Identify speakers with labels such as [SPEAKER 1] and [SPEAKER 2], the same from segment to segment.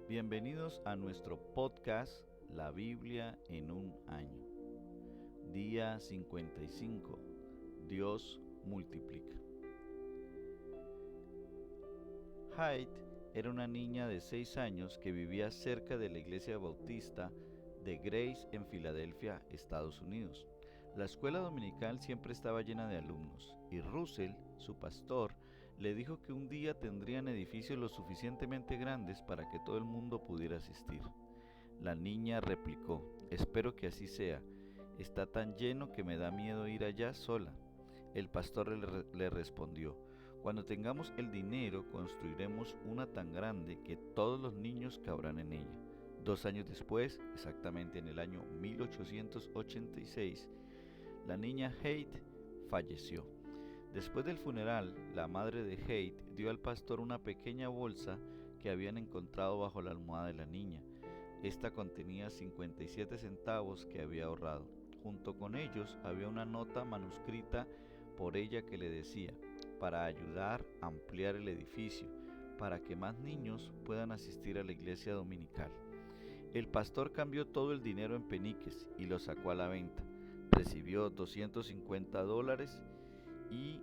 [SPEAKER 1] Bienvenidos a nuestro podcast La Biblia en un año. Día 55. Dios multiplica. Hyde era una niña de 6 años que vivía cerca de la iglesia bautista de Grace en Filadelfia, Estados Unidos. La escuela dominical siempre estaba llena de alumnos y Russell, su pastor, le dijo que un día tendrían edificios lo suficientemente grandes para que todo el mundo pudiera asistir. La niña replicó: «Espero que así sea. Está tan lleno que me da miedo ir allá sola». El pastor le respondió: «Cuando tengamos el dinero, construiremos una tan grande que todos los niños cabrán en ella». 2 años después, exactamente en el año 1886, la niña Haight falleció. Después del funeral, la madre de Haight dio al pastor una pequeña bolsa que habían encontrado bajo la almohada de la niña. Esta contenía 57 centavos que había ahorrado. Junto con ellos había una nota manuscrita por ella que le decía: «Para ayudar a ampliar el edificio, para que más niños puedan asistir a la iglesia dominical». El pastor cambió todo el dinero en peniques y lo sacó a la venta. Recibió $250 y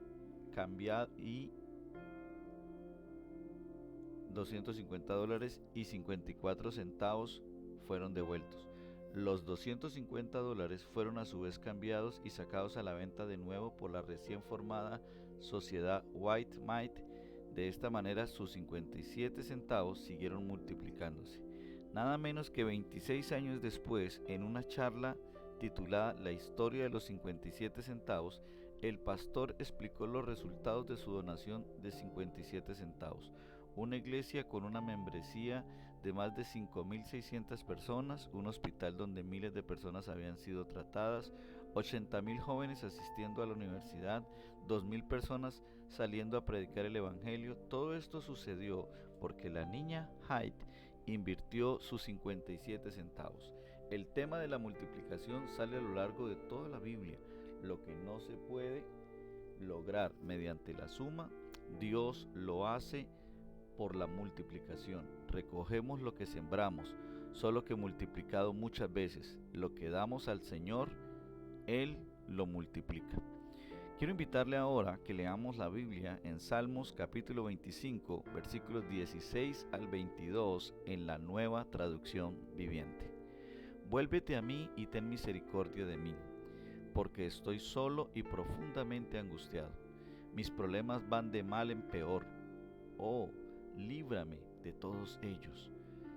[SPEAKER 1] $54 fueron devueltos. Los $250 fueron a su vez cambiados y sacados a la venta de nuevo por la recién formada sociedad White Mite. De esta manera sus 57 centavos siguieron multiplicándose. Nada menos que 26 años después, en una charla titulada «La historia de los 57 centavos», el pastor explicó los resultados de su donación de 57 centavos. Una iglesia con una membresía de más de 5.600 personas, un hospital donde miles de personas habían sido tratadas, 80.000 jóvenes asistiendo a la universidad, 2.000 personas saliendo a predicar el evangelio. Todo esto sucedió porque la niña Hyde invirtió sus 57 centavos. El tema de la multiplicación sale a lo largo de toda la Biblia. Lo que no se puede lograr mediante la suma, Dios lo hace por la multiplicación. Recogemos lo que sembramos, solo que multiplicado muchas veces. Lo que damos al Señor, Él lo multiplica. Quiero invitarle ahora que leamos la Biblia en Salmos capítulo 25, versículos 16 al 22 en la Nueva Traducción Viviente. Vuélvete a mí y ten misericordia de mí, porque estoy solo y profundamente angustiado. Mis problemas van de mal en peor. Oh, líbrame de todos ellos.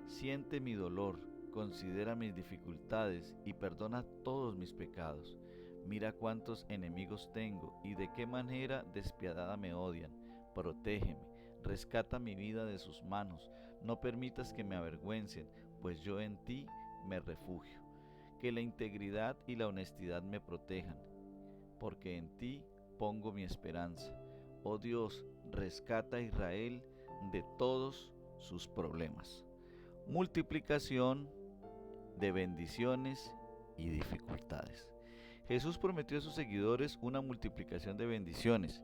[SPEAKER 1] Siente mi dolor, considera mis dificultades y perdona todos mis pecados. Mira cuántos enemigos tengo y de qué manera despiadada me odian. Protégeme, rescata mi vida de sus manos. No permitas que me avergüencen, pues yo en ti me refugio. Que la integridad y la honestidad me protejan, porque en ti pongo mi esperanza. Oh Dios, rescata a Israel de todos sus problemas. Multiplicación de bendiciones y dificultades. Jesús prometió a sus seguidores una multiplicación de bendiciones,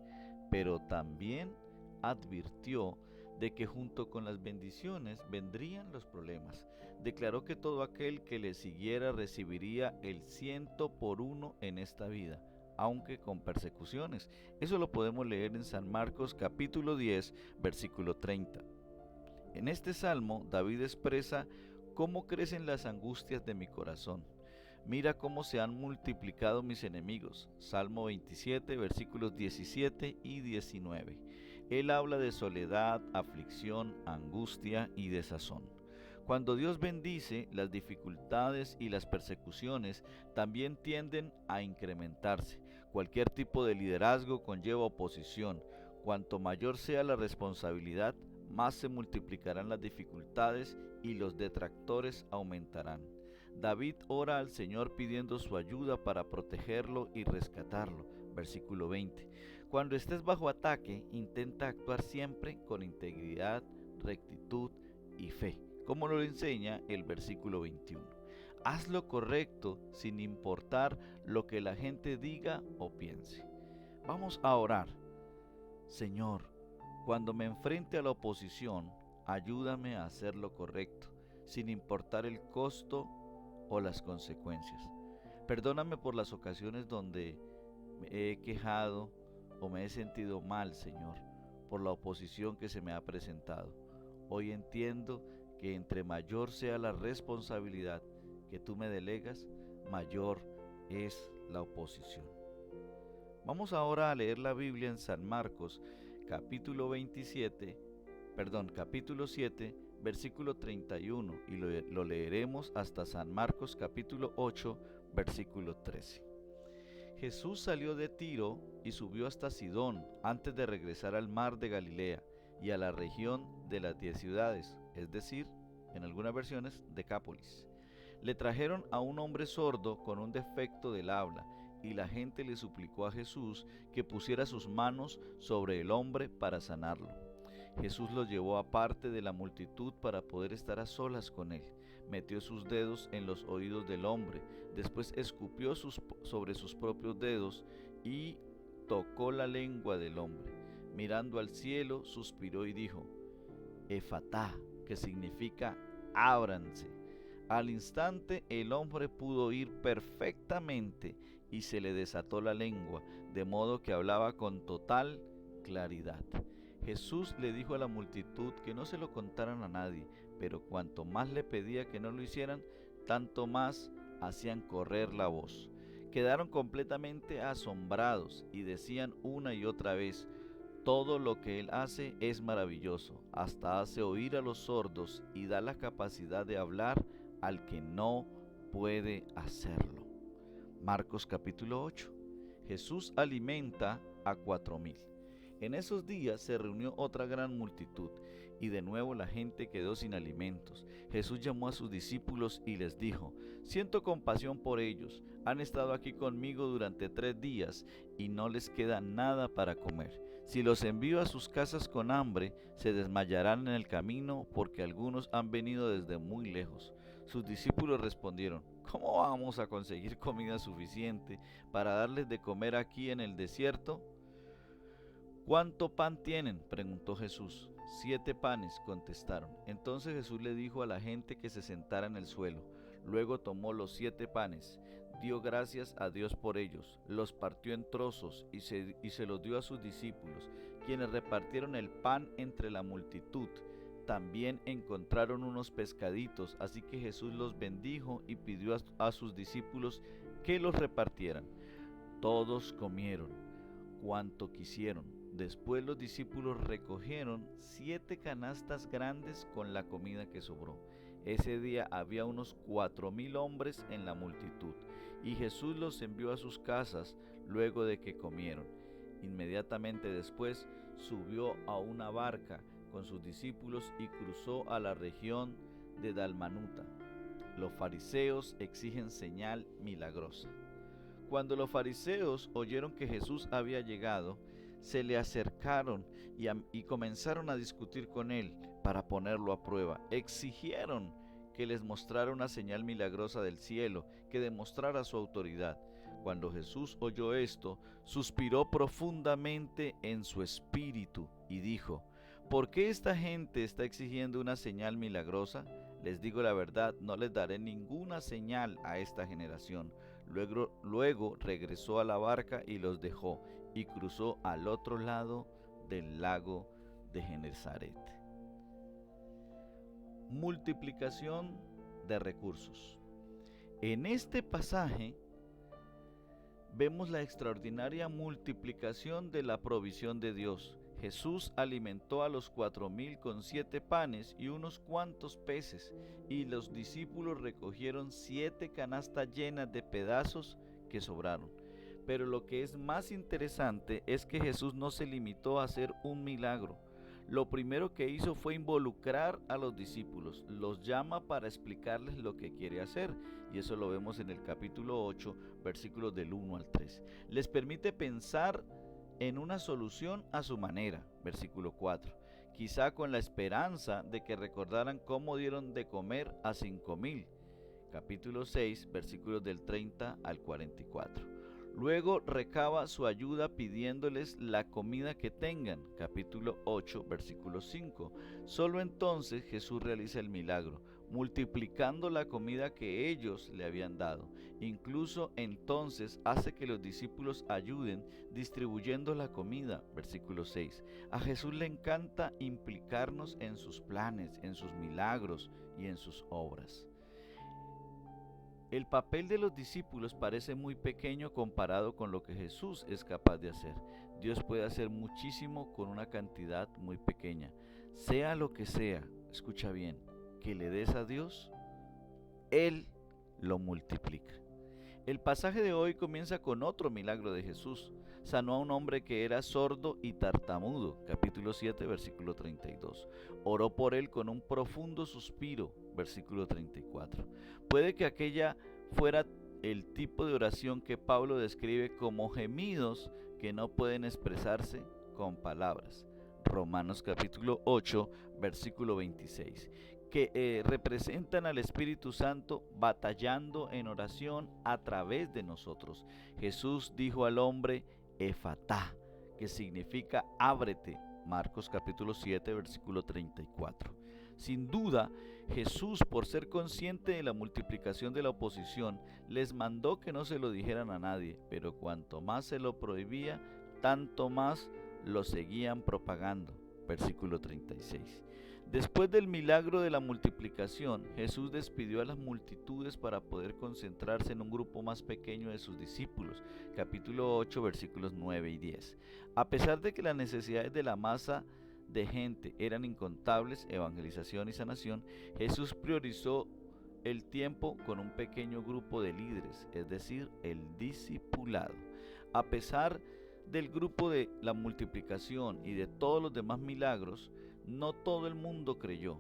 [SPEAKER 1] pero también advirtió de que junto con las bendiciones vendrían los problemas. Declaró que todo aquel que le siguiera recibiría el 100 por 1 en esta vida, aunque con persecuciones. Eso lo podemos leer en San Marcos capítulo 10, versículo 30. En este salmo, David expresa cómo crecen las angustias de mi corazón. Mira cómo se han multiplicado mis enemigos. Salmo 27, versículos 17 y 19. Él habla de soledad, aflicción, angustia y desazón. Cuando Dios bendice, las dificultades y las persecuciones también tienden a incrementarse. Cualquier tipo de liderazgo conlleva oposición. Cuanto mayor sea la responsabilidad, más se multiplicarán las dificultades y los detractores aumentarán. David ora al Señor pidiendo su ayuda para protegerlo y rescatarlo. Versículo 20. Cuando estés bajo ataque, intenta actuar siempre con integridad, rectitud y fe, como lo enseña el versículo 21. Haz lo correcto sin importar lo que la gente diga o piense. Vamos a orar. Señor, cuando me enfrente a la oposición, ayúdame a hacer lo correcto, sin importar el costo o las consecuencias. Perdóname por las ocasiones donde me he quejado o me he sentido mal, Señor, por la oposición que se me ha presentado. Hoy entiendo que entre mayor sea la responsabilidad que tú me delegas, mayor es la oposición. Vamos ahora a leer la Biblia en San Marcos, capítulo 7, versículo 31, y lo leeremos hasta San Marcos, capítulo 8, versículo 13. Jesús salió de Tiro y subió hasta Sidón antes de regresar al mar de Galilea y a la región de las 10 ciudades, es decir, en algunas versiones, Decápolis. Le trajeron a un hombre sordo con un defecto del habla, y la gente le suplicó a Jesús que pusiera sus manos sobre el hombre para sanarlo. Jesús lo llevó aparte de la multitud para poder estar a solas con él. Metió sus dedos en los oídos del hombre, después escupió sobre sus propios dedos y tocó la lengua del hombre. Mirando al cielo, suspiró y dijo: Efatá, que significa ábranse. Al instante el hombre pudo oír perfectamente y se le desató la lengua, de modo que hablaba con total claridad. Jesús le dijo a la multitud que no se lo contaran a nadie, pero cuanto más le pedía que no lo hicieran, tanto más hacían correr la voz. Quedaron completamente asombrados y decían una y otra vez: todo lo que Él hace es maravilloso, hasta hace oír a los sordos y da la capacidad de hablar al que no puede hacerlo. Marcos capítulo 8. Jesús alimenta a 4,000. En esos días se reunió otra gran multitud, y de nuevo la gente quedó sin alimentos. Jesús llamó a sus discípulos y les dijo: siento compasión por ellos, han estado aquí conmigo durante 3 días y no les queda nada para comer. Si los envío a sus casas con hambre, se desmayarán en el camino, porque algunos han venido desde muy lejos. Sus discípulos respondieron: ¿cómo vamos a conseguir comida suficiente para darles de comer aquí en el desierto? ¿Cuánto pan tienen?, preguntó Jesús. 7 panes, contestaron. Entonces Jesús le dijo a la gente que se sentara en el suelo. Luego tomó los 7 panes, dio gracias a Dios por ellos, los partió en trozos y se los dio a sus discípulos, quienes repartieron el pan entre la multitud. También encontraron unos pescaditos, así que Jesús los bendijo y pidió a sus discípulos que los repartieran. Todos comieron cuanto quisieron. Después los discípulos recogieron 7 canastas grandes con la comida que sobró. Ese día había unos 4,000 hombres en la multitud, y Jesús los envió a sus casas luego de que comieron. Inmediatamente después subió a una barca con sus discípulos y cruzó a la región de Dalmanuta. Los fariseos exigen señal milagrosa. Cuando los fariseos oyeron que Jesús había llegado, se le acercaron y comenzaron a discutir con él para ponerlo a prueba. Exigieron que les mostrara una señal milagrosa del cielo que demostrara su autoridad. Cuando Jesús oyó esto, suspiró profundamente en su espíritu y dijo: ¿por qué esta gente está exigiendo una señal milagrosa? Les digo la verdad, no les daré ninguna señal a esta generación. Luego regresó a la barca y los dejó, y cruzó al otro lado del lago de Genesaret. Multiplicación de recursos. En este pasaje vemos la extraordinaria multiplicación de la provisión de Dios. Jesús alimentó a los 4,000 con 7 panes y unos cuantos peces, y los discípulos recogieron 7 canastas llenas de pedazos que sobraron. Pero lo que es más interesante es que Jesús no se limitó a hacer un milagro. Lo primero que hizo fue involucrar a los discípulos. Los llama para explicarles lo que quiere hacer, y eso lo vemos en el capítulo 8, versículos del 1 al 3. Les permite pensar en una solución a su manera, versículo 4, quizá con la esperanza de que recordaran cómo dieron de comer a 5,000, capítulo 6, versículos del 30 al 44. Luego recaba su ayuda pidiéndoles la comida que tengan. Capítulo 8, versículo 5. Solo entonces Jesús realiza el milagro, multiplicando la comida que ellos le habían dado. Incluso entonces hace que los discípulos ayuden distribuyendo la comida. Versículo 6. A Jesús le encanta implicarnos en sus planes, en sus milagros y en sus obras. El papel de los discípulos parece muy pequeño comparado con lo que Jesús es capaz de hacer. Dios puede hacer muchísimo con una cantidad muy pequeña. Sea lo que sea, escucha bien, que le des a Dios, Él lo multiplica. El pasaje de hoy comienza con otro milagro de Jesús. Sanó a un hombre que era sordo y tartamudo, capítulo 7, versículo 32. Oró por él con un profundo suspiro, versículo 34. Puede que aquella fuera el tipo de oración que Pablo describe como gemidos que no pueden expresarse con palabras. Romanos capítulo 8, versículo 26. Que representan al Espíritu Santo batallando en oración a través de nosotros. Jesús dijo al hombre, Efatá, que significa ábrete. Marcos capítulo 7, versículo 34. Sin duda, Jesús, por ser consciente de la multiplicación de la oposición, les mandó que no se lo dijeran a nadie, pero cuanto más se lo prohibía, tanto más lo seguían propagando. Versículo 36. Después del milagro de la multiplicación, Jesús despidió a las multitudes para poder concentrarse en un grupo más pequeño de sus discípulos. Capítulo 8, versículos 9 y 10. A pesar de que las necesidades de la masa de gente eran incontables, evangelización y sanación, Jesús priorizó el tiempo con un pequeño grupo de líderes, es decir, el discipulado. A pesar del grupo de la multiplicación y de todos los demás milagros, no todo el mundo creyó.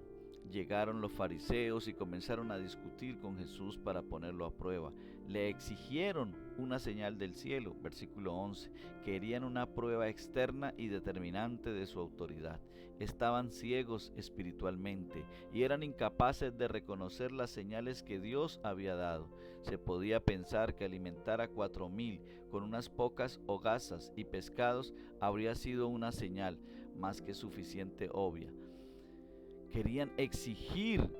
[SPEAKER 1] Llegaron los fariseos y comenzaron a discutir con Jesús para ponerlo a prueba. Le exigieron una señal del cielo, versículo 11. Querían una prueba externa y determinante de su autoridad. Estaban ciegos espiritualmente y eran incapaces de reconocer las señales que Dios había dado. Se podía pensar que alimentar a 4,000 con unas pocas hogazas y pescados habría sido una señal más que suficiente obvia. Querían exigir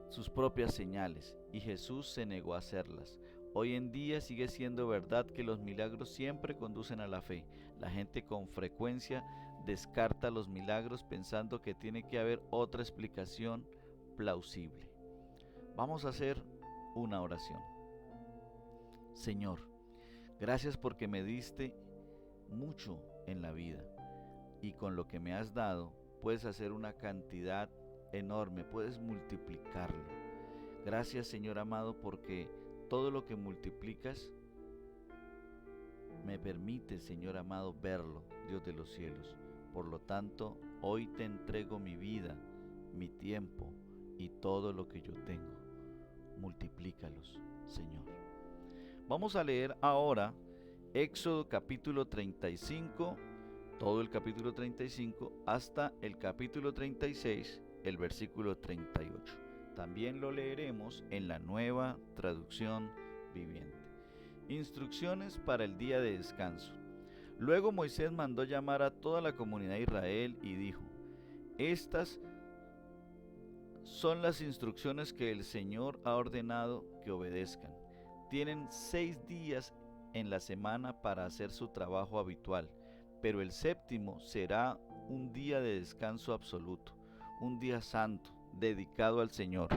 [SPEAKER 1] sus propias señales y Jesús se negó a hacerlas. Hoy en día sigue siendo verdad que los milagros siempre conducen a la fe. La gente con frecuencia descarta los milagros pensando que tiene que haber otra explicación plausible. Vamos a hacer una oración. Señor, gracias porque me diste mucho en la vida y con lo que me has dado puedes hacer una cantidad enorme, puedes multiplicarlo. Gracias, Señor amado, porque todo lo que multiplicas me permite, Señor amado, verlo, Dios de los cielos. Por lo tanto, hoy te entrego mi vida, mi tiempo y todo lo que yo tengo. Multiplícalos, Señor. Vamos a leer ahora Éxodo capítulo 35, todo el capítulo 35 hasta el capítulo 36, el versículo 38. También lo leeremos en la Nueva Traducción Viviente. Instrucciones para el día de descanso. Luego Moisés mandó llamar a toda la comunidad de Israel y dijo: Estas son las instrucciones que el Señor ha ordenado que obedezcan. Tienen 6 días en la semana para hacer su trabajo habitual, pero el séptimo será un día de descanso absoluto, un día santo, dedicado al Señor.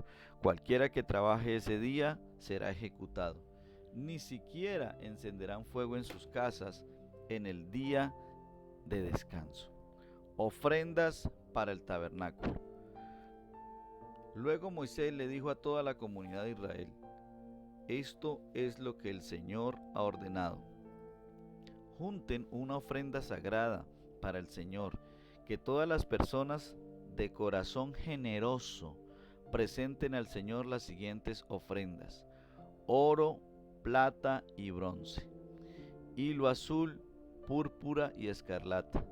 [SPEAKER 1] Cualquiera que trabaje ese día será ejecutado. Ni siquiera encenderán fuego en sus casas en el día de descanso. Ofrendas para el tabernáculo. Luego Moisés le dijo a toda la comunidad de Israel: Esto es lo que el Señor ha ordenado. Junten una ofrenda sagrada para el Señor, que todas las personas de corazón generoso presenten al Señor las siguientes ofrendas: oro, plata y bronce, hilo azul, púrpura y escarlata,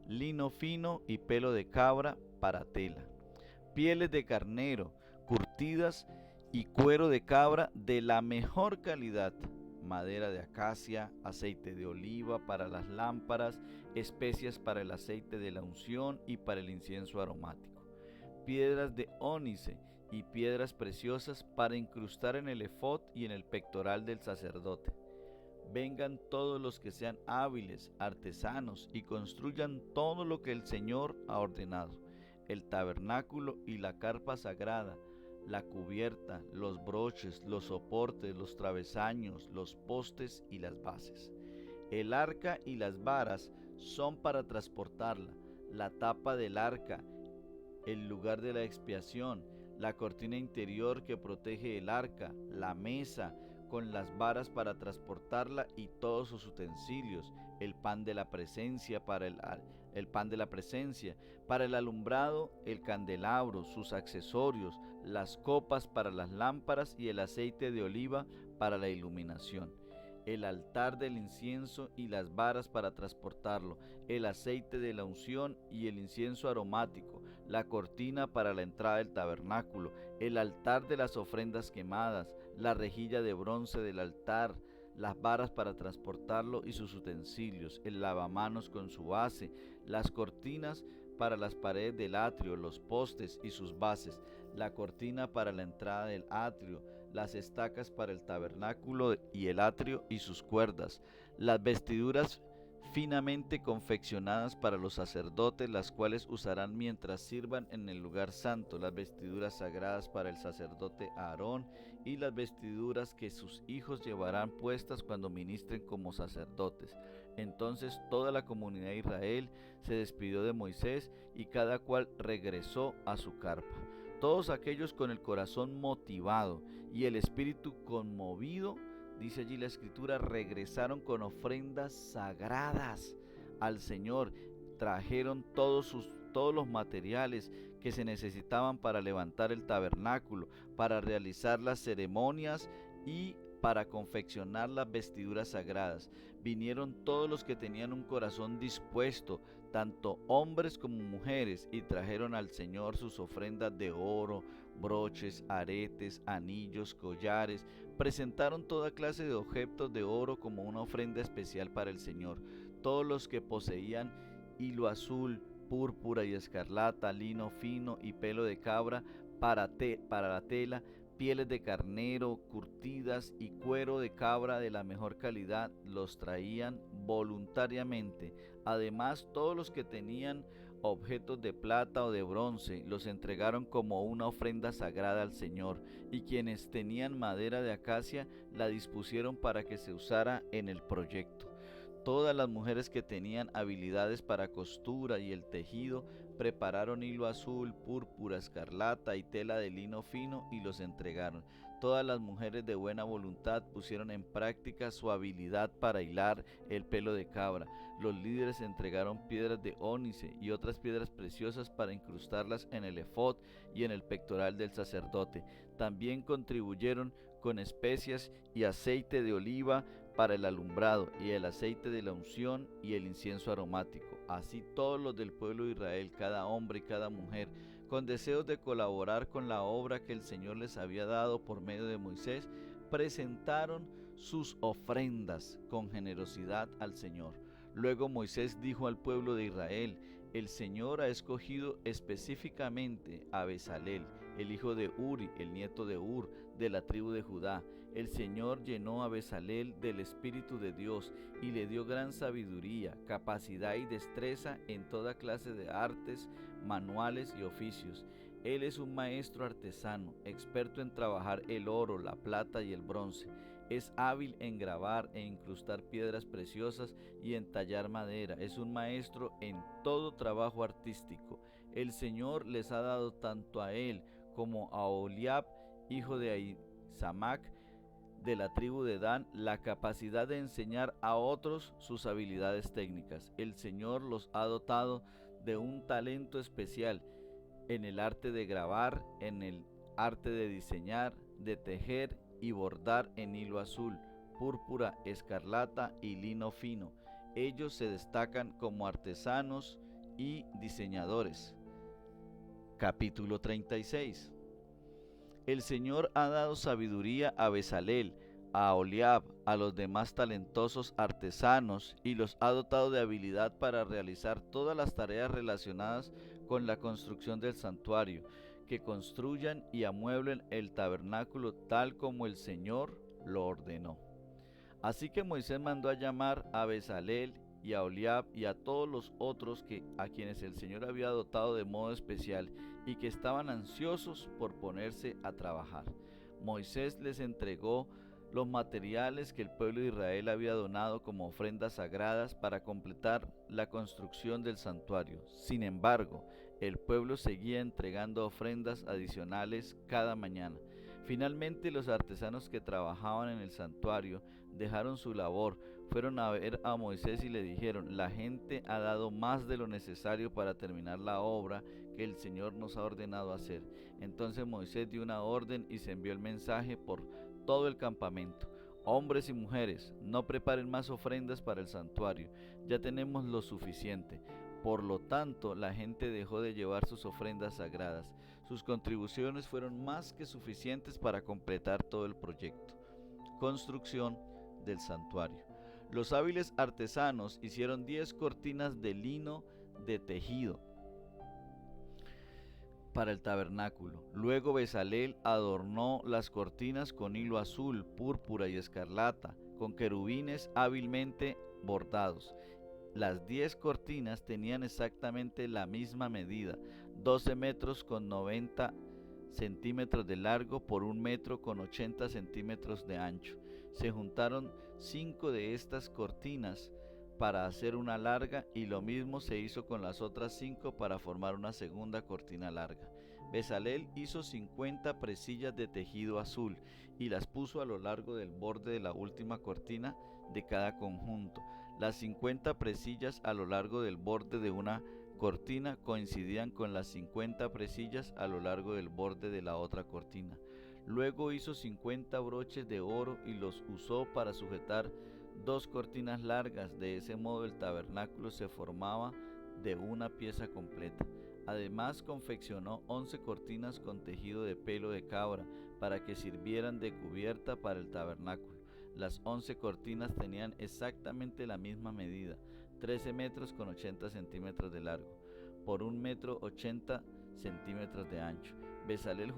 [SPEAKER 1] lino fino y pelo de cabra para tela, pieles de carnero curtidas y cuero de cabra de la mejor calidad, madera de acacia, aceite de oliva para las lámparas, especias para el aceite de la unción y para el incienso aromático, piedras de ónice y piedras preciosas para incrustar en el efod y en el pectoral del sacerdote. Vengan todos los que sean hábiles, artesanos, y construyan todo lo que el Señor ha ordenado: el tabernáculo y la carpa sagrada, la cubierta, los broches, los soportes, los travesaños, los postes y las bases. El arca y las varas son para transportarla, la tapa del arca, el lugar de la expiación, la cortina interior que protege el arca, la mesa con las varas para transportarla y todos sus utensilios, el pan de la presencia para el alumbrado, el candelabro, sus accesorios, las copas para las lámparas y el aceite de oliva para la iluminación, el altar del incienso y las varas para transportarlo, el aceite de la unción y el incienso aromático, la cortina para la entrada del tabernáculo, el altar de las ofrendas quemadas, la rejilla de bronce del altar, las varas para transportarlo y sus utensilios, el lavamanos con su base, las cortinas para las paredes del atrio, los postes y sus bases, la cortina para la entrada del atrio, las estacas para el tabernáculo y el atrio y sus cuerdas, las vestiduras finamente confeccionadas para los sacerdotes, las cuales usarán mientras sirvan en el lugar santo, las vestiduras sagradas para el sacerdote Aarón y las vestiduras que sus hijos llevarán puestas cuando ministren como sacerdotes. Entonces toda la comunidad de Israel se despidió de Moisés y cada cual regresó a su carpa. Todos aquellos con el corazón motivado y el espíritu conmovido, dice allí la escritura, regresaron con ofrendas sagradas al Señor. Trajeron todos los materiales que se necesitaban para levantar el tabernáculo, para realizar las ceremonias y para confeccionar las vestiduras sagradas. Vinieron todos los que tenían un corazón dispuesto, tanto hombres como mujeres, y trajeron al Señor sus ofrendas de oro, broches, aretes, anillos, collares. Presentaron toda clase de objetos de oro como una ofrenda especial para el Señor. Todos los que poseían hilo azul, púrpura y escarlata, lino fino y pelo de cabra para la tela, pieles de carnero curtidas y cuero de cabra de la mejor calidad, los traían voluntariamente. Además, todos los que tenían objetos de plata o de bronce los entregaron como una ofrenda sagrada al Señor, y quienes tenían madera de acacia la dispusieron para que se usara en el proyecto. Todas las mujeres que tenían habilidades para costura y el tejido prepararon hilo azul, púrpura, escarlata y tela de lino fino y los entregaron. Todas las mujeres de buena voluntad pusieron en práctica su habilidad para hilar el pelo de cabra. Los líderes entregaron piedras de ónice y otras piedras preciosas para incrustarlas en el efod y en el pectoral del sacerdote. También contribuyeron con especias y aceite de oliva para el alumbrado, y el aceite de la unción y el incienso aromático. Así todos los del pueblo de Israel, cada hombre y cada mujer, con deseos de colaborar con la obra que el Señor les había dado por medio de Moisés, presentaron sus ofrendas con generosidad al Señor. Luego Moisés dijo al pueblo de Israel: el Señor ha escogido específicamente a Bezalel, el hijo de Uri, el nieto de Ur, de la tribu de Judá. El Señor llenó a Bezalel del Espíritu de Dios y le dio gran sabiduría, capacidad y destreza en toda clase de artes, manuales y oficios. Él es un maestro artesano, experto en trabajar el oro, la plata y el bronce. Es hábil en grabar e incrustar piedras preciosas y en tallar madera. Es un maestro en todo trabajo artístico. El Señor les ha dado tanto a él como a Oholiab, hijo de Ahisamac, de la tribu de Dan, la capacidad de enseñar a otros sus habilidades técnicas. El Señor los ha dotado de un talento especial en el arte de grabar, en el arte de diseñar, de tejer y bordar en hilo azul, púrpura, escarlata y lino fino. Ellos se destacan como artesanos y diseñadores. Capítulo 36. El Señor ha dado sabiduría a Bezalel, a Oliab, a los demás talentosos artesanos y los ha dotado de habilidad para realizar todas las tareas relacionadas con la construcción del santuario, que construyan y amueblen el tabernáculo tal como el Señor lo ordenó. Así que Moisés mandó a llamar a Bezalel y a Oliab y a todos los otros a quienes el Señor había dotado de modo especial y que estaban ansiosos por ponerse a trabajar. Moisés les entregó los materiales que el pueblo de Israel había donado como ofrendas sagradas para completar la construcción del santuario. Sin embargo, el pueblo seguía entregando ofrendas adicionales cada mañana. Finalmente, los artesanos que trabajaban en el santuario dejaron su labor, fueron a ver a Moisés y le dijeron: la gente ha dado más de lo necesario para terminar la obra que el Señor nos ha ordenado hacer. Entonces Moisés dio una orden y se envió el mensaje por todo el campamento: hombres y mujeres, no preparen más ofrendas para el santuario, ya tenemos lo suficiente. Por lo tanto, la gente dejó de llevar sus ofrendas sagradas. Sus contribuciones fueron más que suficientes para completar todo el proyecto. Construcción del santuario. Los hábiles artesanos hicieron 10 cortinas de lino de tejido para el tabernáculo. Luego Bezalel adornó las cortinas con hilo azul, púrpura y escarlata, con querubines hábilmente bordados. Las 10 cortinas tenían exactamente la misma medida, 12 metros con 90 centímetros de largo por 1 metro con 80 centímetros de ancho. Se juntaron 5 de estas cortinas para hacer una larga y lo mismo se hizo con las otras 5 para formar una segunda cortina larga. Bezalel hizo 50 presillas de tejido azul y las puso a lo largo del borde de la última cortina de cada conjunto. Las 50 presillas a lo largo del borde de una cortina coincidían con las 50 presillas a lo largo del borde de la otra cortina. Luego hizo 50 broches de oro y los usó para sujetar 2 cortinas largas. De ese modo el tabernáculo se formaba de una pieza completa. Además confeccionó 11 cortinas con tejido de pelo de cabra para que sirvieran de cubierta para el tabernáculo. Las 11 cortinas tenían exactamente la misma medida, 13 metros con 80 centímetros de largo, por 1 metro 80 centímetros de ancho. Bezalel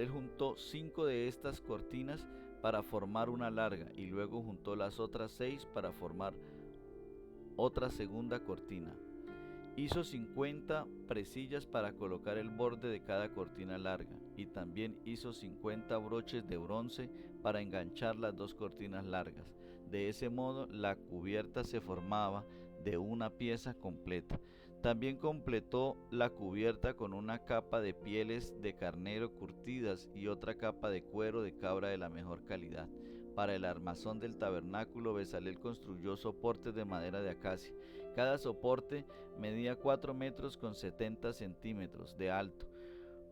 [SPEAKER 1] juntó 5 de estas cortinas para formar una larga y luego juntó las otras 6 para formar otra segunda cortina. Hizo 50 presillas para colocar el borde de cada cortina larga y también hizo 50 broches de bronce para enganchar las 2 cortinas largas. De ese modo la cubierta se formaba de una pieza completa. También completó la cubierta con una capa de pieles de carnero curtidas y otra capa de cuero de cabra de la mejor calidad. Para el armazón del tabernáculo, Bezalel construyó soportes de madera de acacia. Cada soporte medía 4 metros con 70 centímetros de alto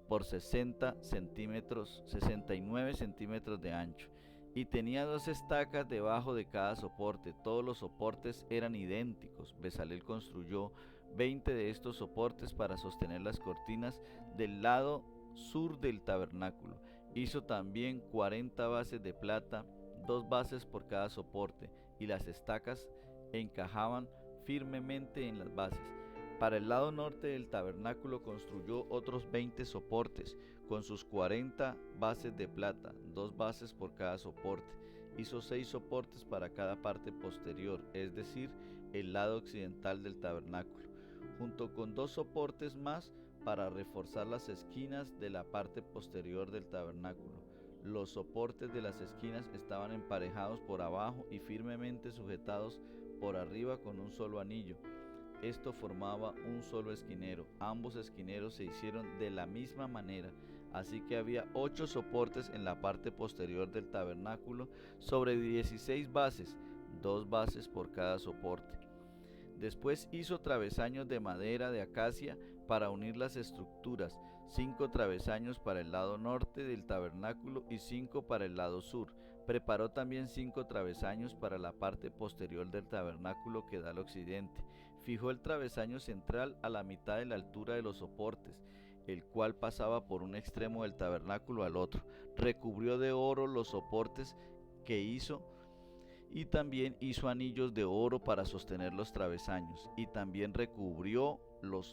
[SPEAKER 1] por 69 centímetros de ancho, y tenía 2 estacas debajo de cada soporte. Todos los soportes eran idénticos. Bezalel construyó 20 de estos soportes para sostener las cortinas del lado sur del tabernáculo. Hizo también 40 bases de plata, 2 bases por cada soporte, y las estacas encajaban firmemente en las bases. Para el lado norte del tabernáculo construyó otros 20 soportes con sus 40 bases de plata, 2 bases por cada soporte. Hizo 6 soportes para cada parte posterior, es decir, el lado occidental del tabernáculo, junto con 2 soportes más para reforzar las esquinas de la parte posterior del tabernáculo. Los soportes de las esquinas estaban emparejados por abajo y firmemente sujetados por arriba con un solo anillo. Esto formaba un solo esquinero. Ambos esquineros se hicieron de la misma manera, así que había 8 soportes en la parte posterior del tabernáculo sobre 16 bases, 2 bases por cada soporte. Después hizo travesaños de madera de acacia para unir las estructuras, 5 travesaños para el lado norte del tabernáculo y 5 para el lado sur. Preparó también 5 travesaños para la parte posterior del tabernáculo que da al occidente. Fijó el travesaño central a la mitad de la altura de los soportes. el cual pasaba por un extremo del tabernáculo al otro. Recubrió de oro los soportes que hizo, y también hizo anillos de oro para sostener los travesaños, y también recubrió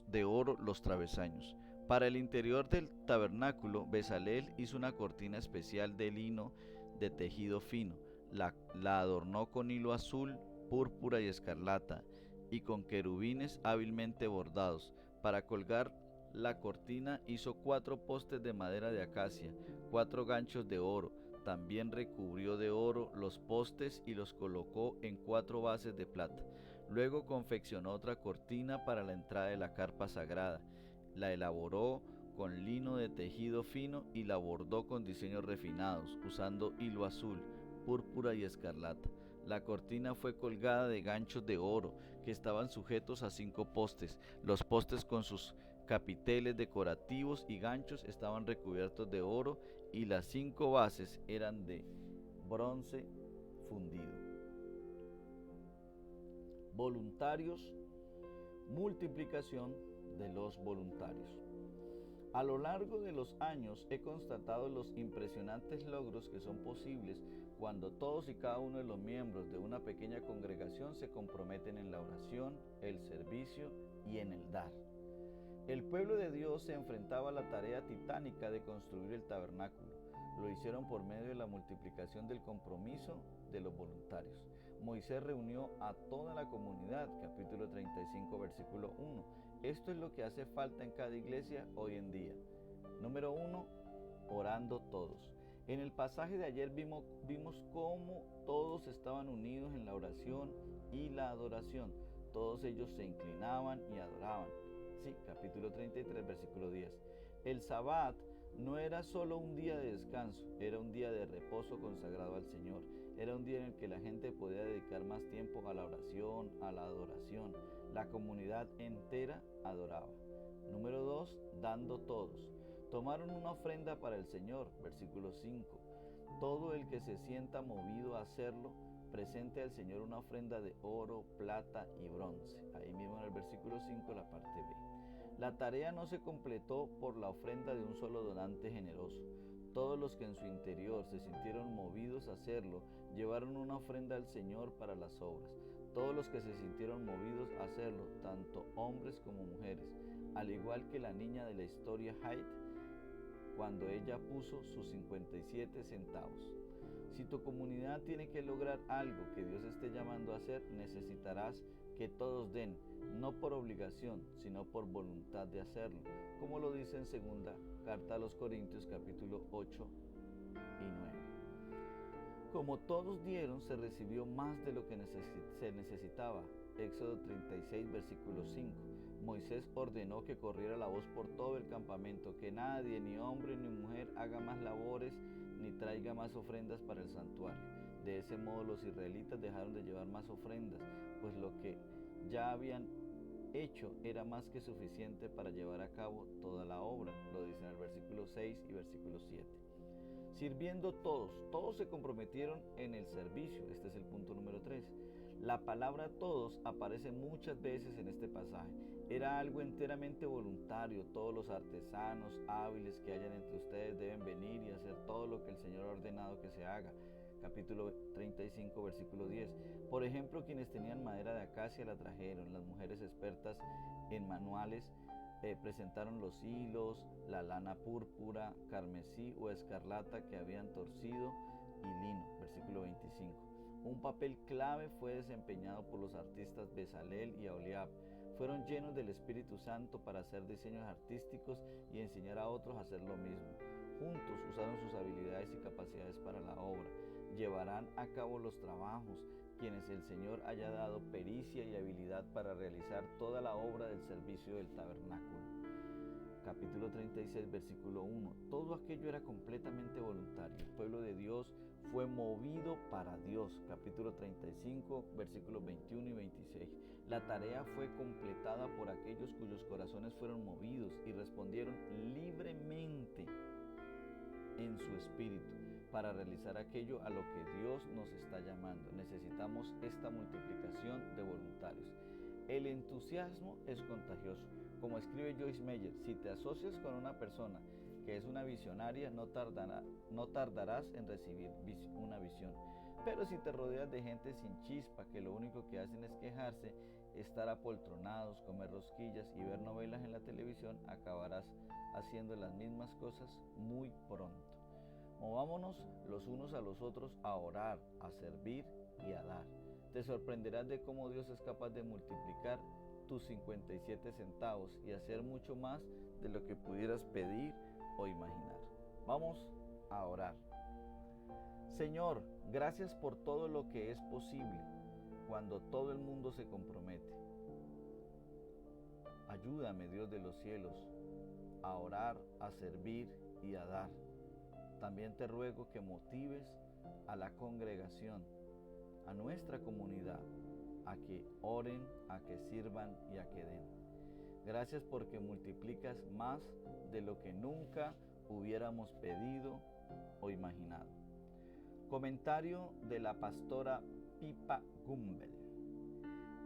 [SPEAKER 1] de oro los travesaños. Para el interior del tabernáculo, Bezalel hizo una cortina especial de lino de tejido fino. La adornó con hilo azul, púrpura y escarlata, y con querubines hábilmente bordados. Para colgar la cortina hizo 4 postes de madera de acacia, 4 ganchos de oro. También recubrió de oro los postes y los colocó en 4 bases de plata. Luego confeccionó otra cortina para la entrada de la carpa sagrada. La elaboró con lino de tejido fino y la bordó con diseños refinados, usando hilo azul, púrpura y escarlata. La cortina fue colgada de ganchos de oro que estaban sujetos a 5 postes. Los postes con sus capiteles decorativos y ganchos estaban recubiertos de oro, y las 5 bases eran de bronce fundido. Voluntarios, multiplicación de los voluntarios. A lo largo de los años he constatado los impresionantes logros que son posibles cuando todos y cada uno de los miembros de una pequeña congregación se comprometen en la oración, el servicio y en el dar. El pueblo de Dios se enfrentaba a la tarea titánica de construir el tabernáculo. Lo hicieron por medio de la multiplicación del compromiso de los voluntarios. Moisés reunió a toda la comunidad, capítulo 35, versículo 1. Esto es lo que hace falta en cada iglesia hoy en día. Número 1, orando todos. En el pasaje de ayer vimos cómo todos estaban unidos en la oración y la adoración. Todos ellos se inclinaban y adoraban. Sí, capítulo 33, versículo 10. El Sabbat no era solo un día de descanso, era un día de reposo consagrado al Señor. Era un día en el que la gente podía dedicar más tiempo a la oración, a la adoración. La comunidad entera adoraba. Número 2, dando todos. Tomaron una ofrenda para el Señor, versículo 5. Todo el que se sienta movido a hacerlo, presente al Señor una ofrenda de oro, plata y bronce. Ahí mismo en el versículo 5, la parte B. La tarea no se completó por la ofrenda de un solo donante generoso. Todos los que en su interior se sintieron movidos a hacerlo, llevaron una ofrenda al Señor para las obras. Todos los que se sintieron movidos a hacerlo, tanto hombres como mujeres, al igual que la niña de la historia Hyde, cuando ella puso sus 57 centavos. Si tu comunidad tiene que lograr algo que Dios esté llamando a hacer, necesitarás que todos den, no por obligación, sino por voluntad de hacerlo, como lo dice en segunda carta a los Corintios, capítulo 8 y 9. Como todos dieron, se recibió más de lo que se necesitaba. Éxodo 36, versículo 5. Moisés ordenó que corriera la voz por todo el campamento, que nadie, ni hombre ni mujer, haga más labores ni traiga más ofrendas para el santuario. De ese modo los israelitas dejaron de llevar más ofrendas, pues lo que ya habían hecho era más que suficiente para llevar a cabo toda la obra. Lo dice en el versículo 6 y versículo 7. Sirviendo todos se comprometieron en el servicio. Este es el punto número 3. La palabra todos aparece muchas veces en este pasaje. Era algo enteramente voluntario. Todos los artesanos hábiles que hayan entre ustedes deben venir y hacer todo lo que el Señor ha ordenado que se haga. Capítulo 35, versículo 10. Por ejemplo, quienes tenían madera de acacia la trajeron. Las mujeres expertas en manuales presentaron los hilos, la lana púrpura, carmesí o escarlata que habían torcido y lino. Versículo 25. Un papel clave fue desempeñado por los artistas Bezalel y Aholiab. Fueron llenos del Espíritu Santo para hacer diseños artísticos y enseñar a otros a hacer lo mismo. Juntos usaron sus habilidades y capacidades para la obra. Llevarán a cabo los trabajos, quienes el Señor haya dado pericia y habilidad para realizar toda la obra del servicio del tabernáculo. Capítulo 36, versículo 1. Todo aquello era completamente voluntario. El pueblo de Dios fue movido para Dios. Capítulo 35, versículos 21 y 26. La tarea fue completada por aquellos cuyos corazones fueron movidos y respondieron libremente en su espíritu para realizar aquello a lo que Dios nos está llamando. Necesitamos esta multiplicación de voluntarios. El entusiasmo es contagioso. Como escribe Joyce Meyer, si te asocias con una persona que es una visionaria, no tardarás en recibir una visión. Pero si te rodeas de gente sin chispa, que lo único que hacen es quejarse, estar apoltronados, comer rosquillas y ver novelas en la televisión, acabarás haciendo las mismas cosas muy pronto. Movámonos los unos a los otros a orar, a servir y a dar. Te sorprenderás de cómo Dios es capaz de multiplicar tus 57 centavos y hacer mucho más de lo que pudieras pedir o imaginar. Vamos a orar. Señor, gracias por todo lo que es posible cuando todo el mundo se compromete. Ayúdame, Dios de los cielos, a orar, a servir y a dar. También te ruego que motives a la congregación, a nuestra comunidad, a que oren, a que sirvan y a que den. Gracias porque multiplicas más de lo que nunca hubiéramos pedido o imaginado. Comentario de la pastora Pippa Gumbel.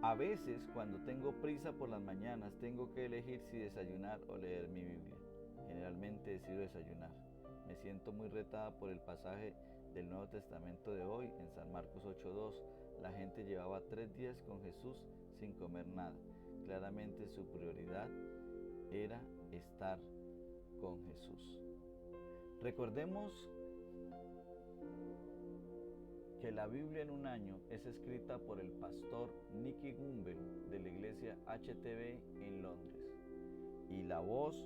[SPEAKER 1] A veces, cuando tengo prisa por las mañanas, tengo que elegir si desayunar o leer mi Biblia. Generalmente decido desayunar. Me siento muy retada por el pasaje del Nuevo Testamento de hoy, en San Marcos 8:2. La gente llevaba 3 días con Jesús sin comer nada. Claramente su prioridad era estar con Jesús. Recordemos que la Biblia en un año es escrita por el pastor Nicky Gumbel de la iglesia HTB en Londres. Y la voz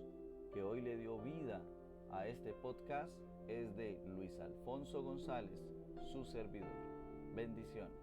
[SPEAKER 1] que hoy le dio vida a este podcast es de Luis Alfonso González, su servidor. Bendiciones.